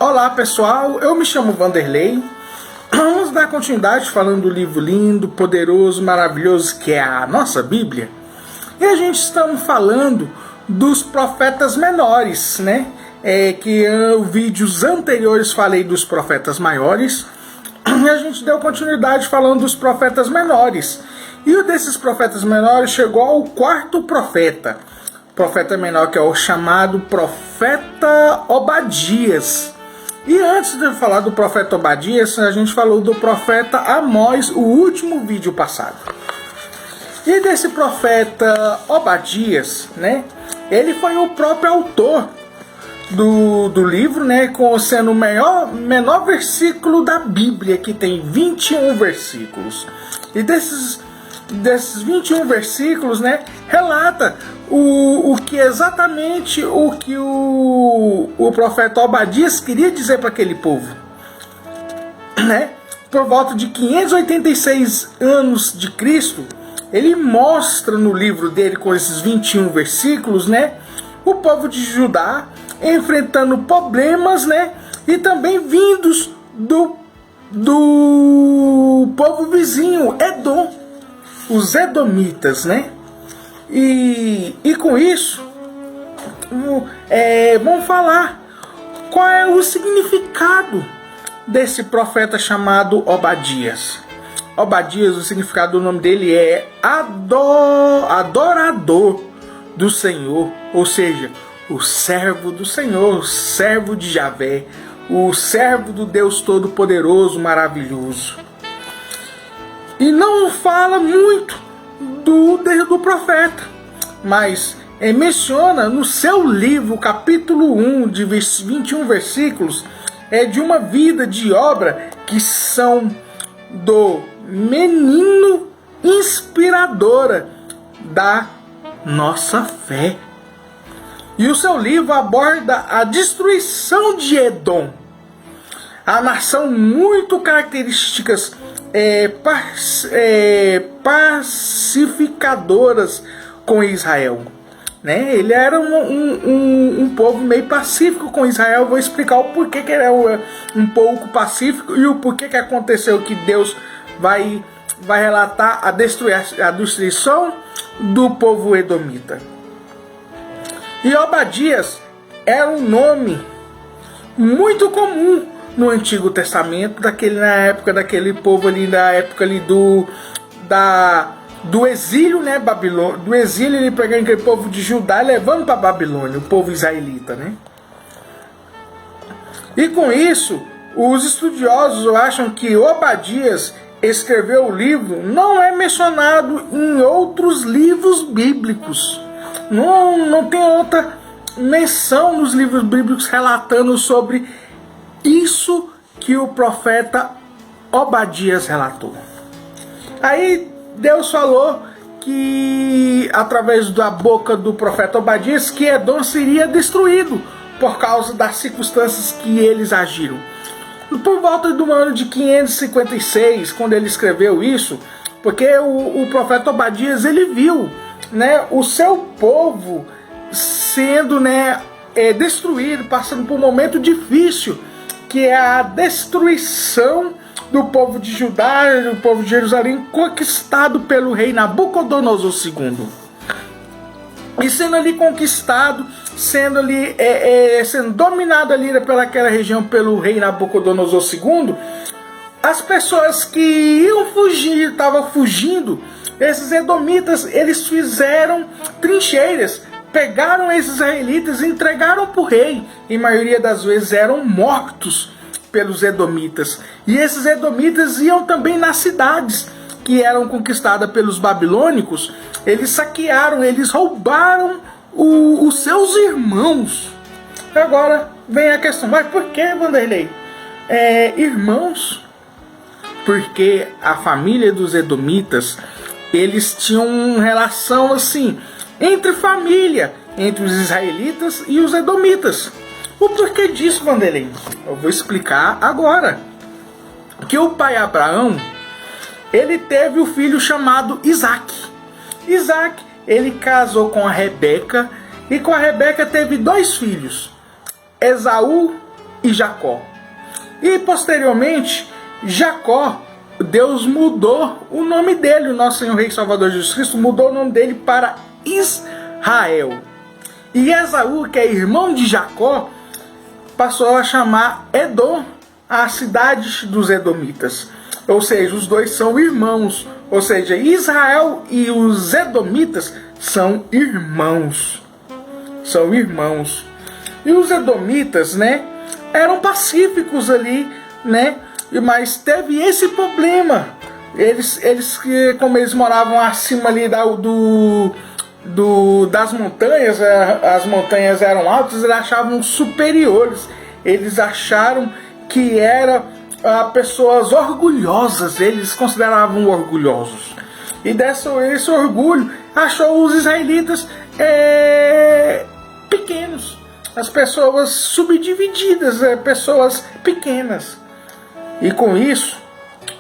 Olá pessoal, eu me chamo Vanderlei. Vamos dar continuidade falando do livro lindo, poderoso, maravilhoso que é a nossa Bíblia. E a gente estamos falando dos profetas menores, né? Que em vídeos anteriores falei dos profetas maiores. E a gente deu continuidade falando dos profetas menores. E o desses profetas menores chegou ao quarto profeta. Profeta menor, que é o chamado profeta Obadias. E antes de falar do profeta Obadias, a gente falou do profeta Amós, o último vídeo passado. E desse profeta Obadias, né? Ele foi o próprio autor do livro, né? Sendo o menor versículo da Bíblia, que tem 21 versículos. E desses 21 versículos, né? Relata o que exatamente o que o profeta Obadias queria dizer para aquele povo, né? Por volta de 586 anos de Cristo, ele mostra no livro dele, com esses 21 versículos, né? O povo de Judá enfrentando problemas, né? E também vindos do povo vizinho, Edom, os edomitas, né? E com isso, vamos falar qual é o significado desse profeta chamado Obadias. Obadias, o significado do nome dele é adorador do Senhor, ou seja, o servo do Senhor, o servo de Javé, o servo do Deus Todo-Poderoso, maravilhoso. E não fala muito do profeta, mas menciona no seu livro, capítulo 1, de 21 versículos, de uma vida de obra que são do menino inspiradora da nossa fé. E o seu livro aborda a destruição de Edom, a nação muito características pacificadoras com Israel, né? Ele era um povo meio pacífico com Israel. Vou explicar o porquê que ele é um pouco pacífico e o porquê que aconteceu que Deus vai relatar a destruição do povo edomita. E Obadias era um nome muito comum no Antigo Testamento, na época daquele povo ali, na época ali do exílio, né, do exílio, ele pegando aquele povo de Judá e levando para Babilônia, o povo israelita, né? E com isso, os estudiosos acham que Obadias escreveu o livro, não é mencionado em outros livros bíblicos. Não tem outra menção nos livros bíblicos relatando sobre isso que o profeta Obadias relatou. Aí Deus falou que, através da boca do profeta Obadias, que Edom seria destruído por causa das circunstâncias que eles agiram. Por volta do ano de 556, quando ele escreveu isso, porque o profeta Obadias, ele viu, né, o seu povo sendo, né, destruído, passando por um momento difícil, que é a destruição do povo de Judá, do povo de Jerusalém, conquistado pelo rei Nabucodonosor II. E sendo ali conquistado, sendo dominado ali pelaquela região pelo rei Nabucodonosor II, as pessoas que iam fugir, estavam fugindo, esses edomitas, eles fizeram trincheiras, pegaram esses israelitas e entregaram para o rei. E a maioria das vezes eram mortos pelos edomitas. E esses edomitas iam também nas cidades que eram conquistadas pelos babilônicos. Eles saquearam, eles roubaram os seus irmãos. Agora vem a questão, mas por que, Vanderlei? Irmãos? Porque a família dos edomitas, eles tinham uma relação assim, entre família, entre os israelitas e os edomitas. O porquê disso, Vanderlei? Eu vou explicar agora. Que o pai Abraão, ele teve um filho chamado Isaac. Isaac, ele casou com a Rebeca, e com a Rebeca teve 2 filhos, Esaú e Jacó. E posteriormente, Jacó, Deus mudou o nome dele, o nosso Senhor Rei e Salvador Jesus Cristo mudou o nome dele para Israel. E Esaú, que é irmão de Jacó, passou a chamar Edom, a cidade dos Edomitas. Ou seja, os dois são irmãos. Ou seja, Israel e os Edomitas são irmãos. São irmãos. E os Edomitas, né, eram pacíficos ali, né, mas teve esse problema. Eles como eles moravam acima ali das montanhas, as montanhas eram altas, eles achavam superiores. Eles acharam que eram pessoas orgulhosas, eles consideravam orgulhosos. E esse orgulho achou os israelitas pequenos, as pessoas subdivididas, pessoas pequenas. E com isso,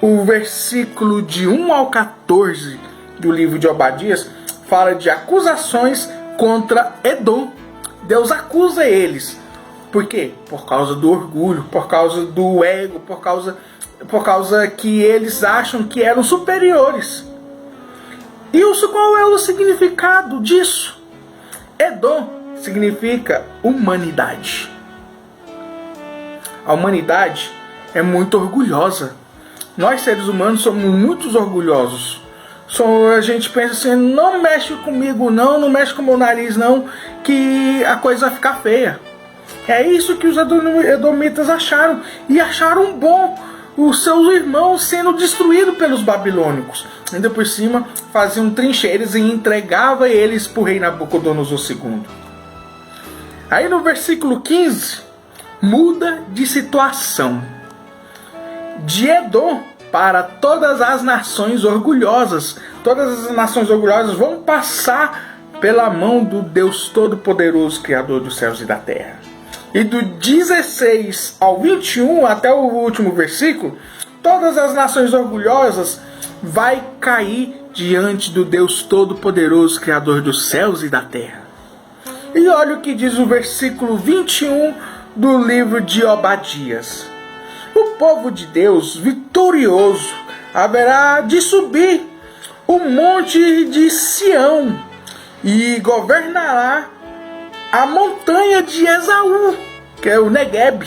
o versículo de 1 ao 14 do livro de Obadias fala de acusações contra Edom. Deus acusa eles. Por quê? Por causa do orgulho, por causa do ego, por causa que eles acham que eram superiores. E qual é o significado disso? Edom significa humanidade. A humanidade é muito orgulhosa. Nós, seres humanos, somos muito orgulhosos. A gente pensa assim, não mexe comigo não mexe com o meu nariz não, que a coisa vai ficar feia. É isso que os edomitas acharam. E acharam bom os seus irmãos sendo destruídos pelos babilônicos. Ainda por cima, faziam trincheiras e entregavam eles para o rei Nabucodonosor II. Aí no versículo 15, muda de situação. De Edom para todas as nações orgulhosas. Todas as nações orgulhosas vão passar pela mão do Deus Todo-Poderoso, Criador dos céus e da terra. E do 16 ao 21, até o último versículo, todas as nações orgulhosas vai cair diante do Deus Todo-Poderoso, Criador dos céus e da terra. E olha o que diz o versículo 21 do livro de Obadias. O povo de Deus, vitorioso, haverá de subir o monte de Sião e governará a montanha de Esaú, que é o Negueb.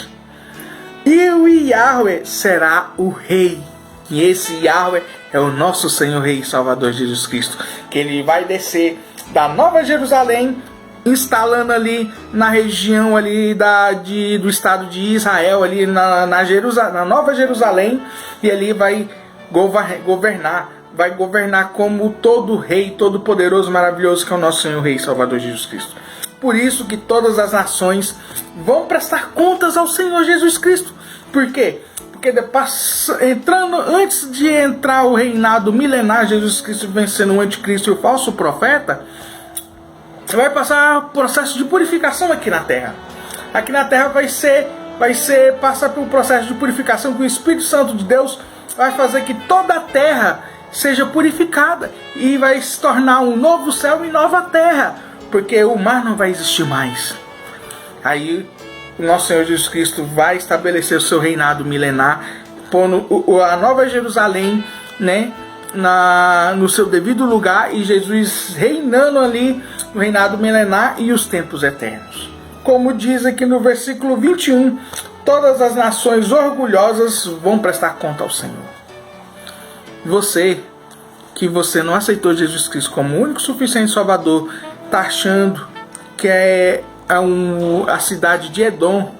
E o Yahweh será o rei. E esse Yahweh é o nosso Senhor Rei e Salvador Jesus Cristo, que ele vai descer da Nova Jerusalém, instalando ali na região ali do estado de Israel, ali na Nova Jerusalém, e ali vai governar como todo rei, todo poderoso, maravilhoso, que é o nosso Senhor Rei e Salvador Jesus Cristo. Por isso que todas as nações vão prestar contas ao Senhor Jesus Cristo. Por quê? Porque antes de entrar o reinado milenar, Jesus Cristo vencendo o anticristo e o falso profeta, vai passar processo de purificação aqui na terra. Aqui na terra vai passar pelo processo de purificação que o Espírito Santo de Deus vai fazer que toda a terra seja purificada e vai se tornar um novo céu e nova terra, porque o mar não vai existir mais. Aí o nosso Senhor Jesus Cristo vai estabelecer o seu reinado milenar, pondo a Nova Jerusalém, né, no seu devido lugar, e Jesus reinando ali no reinado milenar e os tempos eternos. Como diz aqui no versículo 21, todas as nações orgulhosas vão prestar conta ao Senhor. Você não aceitou Jesus Cristo como o único suficiente Salvador, está achando que é a cidade de Edom.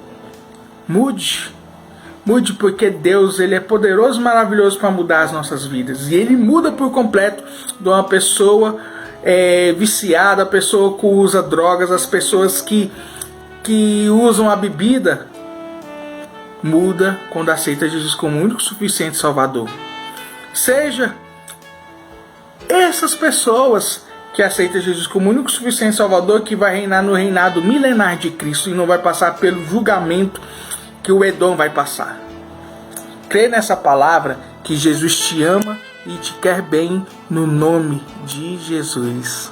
Mude, porque Deus, ele é poderoso e maravilhoso para mudar as nossas vidas. E ele muda por completo de uma pessoa viciada, a pessoa que usa drogas, as pessoas que usam a bebida. Muda quando aceita Jesus como o único suficiente Salvador. Seja essas pessoas que aceitam Jesus como o único suficiente Salvador, que vai reinar no reinado milenar de Cristo e não vai passar pelo julgamento que o Edom vai passar. Crê nessa palavra, que Jesus te ama e te quer bem, no nome de Jesus.